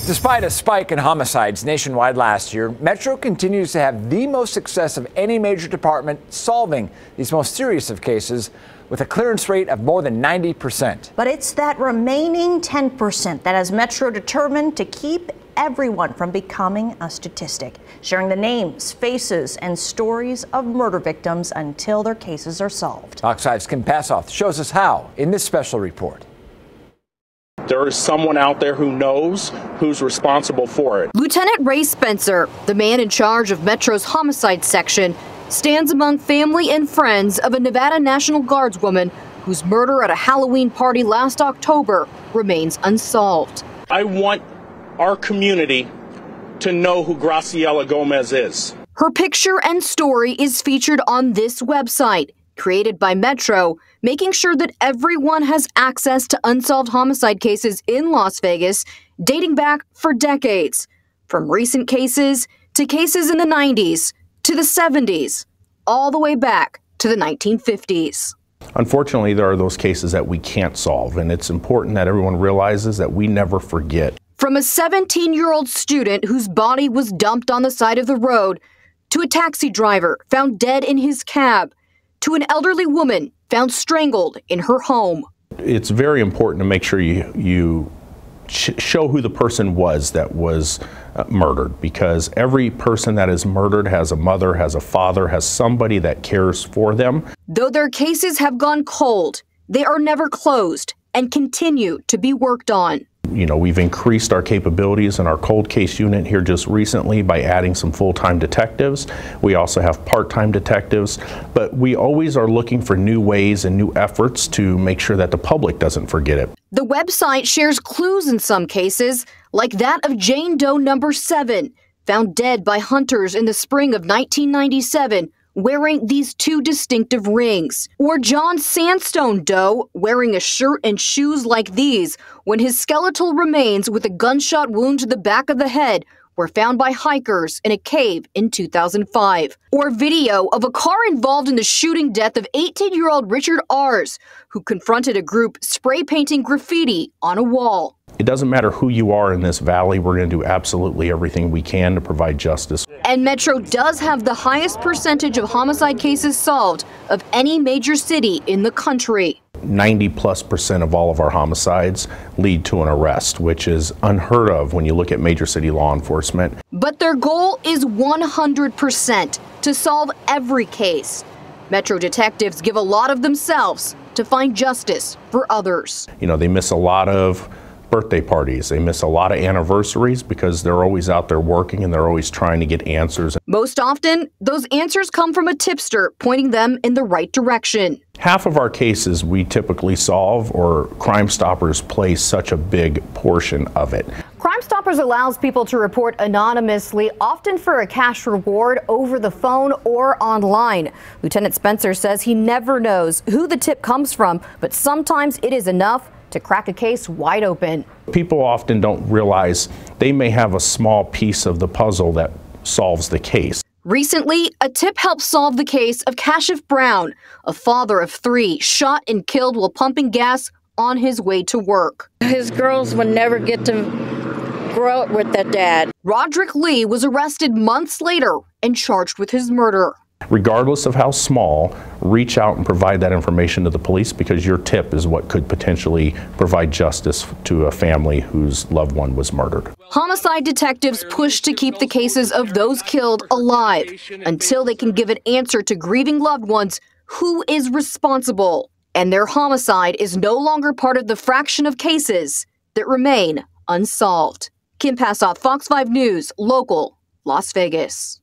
Despite a spike in homicides nationwide last year, Metro continues to have the most success of any major department solving these most serious of cases, with a clearance rate of more than 90%. But it's that remaining 10% that has Metro determined to keep everyone from becoming a statistic, sharing the names, faces, and stories of murder victims until their cases are solved. Fox 5's Kim Passoff shows us how in this special report. There is someone out there who knows who's responsible for it. Lieutenant Ray Spencer, the man in charge of Metro's homicide section, stands among family and friends of a Nevada National Guards woman whose murder at a Halloween party last October remains unsolved. I want our community to know who Graciela Gomez is. Her picture and story is featured on this website, created by Metro, making sure that everyone has access to unsolved homicide cases in Las Vegas dating back for decades, from recent cases to cases in the 90s to the 70s, all the way back to the 1950s. Unfortunately, there are those cases that we can't solve, and it's important that everyone realizes that we never forget. From a 17-year-old student whose body was dumped on the side of the road, to a taxi driver found dead in his cab, to an elderly woman found strangled in her home. It's very important to make sure you show who the person was that was murdered, because every person that is murdered has a mother, has a father, has somebody that cares for them. Though their cases have gone cold, they are never closed and continue to be worked on. You know, we've increased our capabilities in our cold case unit here just recently by adding some full-time detectives. We also have part-time detectives, but we always are looking for new ways and new efforts to make sure that the public doesn't forget it. The website shares clues in some cases, like that of Jane Doe number 7, found dead by hunters in the spring of 1997, wearing these two distinctive rings. Or John Sandstone Doe, wearing a shirt and shoes like these, when his skeletal remains with a gunshot wound to the back of the head were found by hikers in a cave in 2005. Or video of a car involved in the shooting death of 18-year-old Richard Ars, who confronted a group spray painting graffiti on a wall. It doesn't matter who you are in this valley, we're going to do absolutely everything we can to provide justice. And Metro does have the highest percentage of homicide cases solved of any major city in the country. 90+% of all of our homicides lead to an arrest, which is unheard of when you look at major city law enforcement. But their goal is 100% to solve every case. Metro detectives give a lot of themselves to find justice for others. You know, they miss a lot of birthday parties. They miss a lot of anniversaries because they're always out there working and they're always trying to get answers. Most often, those answers come from a tipster pointing them in the right direction. Half of our cases we typically solve, or Crime Stoppers plays such a big portion of it. Crime Stoppers allows people to report anonymously, often for a cash reward over the phone or online. Lieutenant Spencer says he never knows who the tip comes from, but sometimes it is enough to crack a case wide open. People often don't realize they may have a small piece of the puzzle that solves the case. Recently, a tip helped solve the case of Kashif Brown, a father of 3 shot and killed while pumping gas on his way to work. His girls would never get to grow up with their dad. Roderick Lee was arrested months later and charged with his murder. Regardless of how small, reach out and provide that information to the police, because your tip is what could potentially provide justice to a family whose loved one was murdered. Homicide detectives push to keep the cases of those killed alive until they can give an answer to grieving loved ones who is responsible. And their homicide is no longer part of the fraction of cases that remain unsolved. Kim Passoff, Fox 5 News, local, Las Vegas.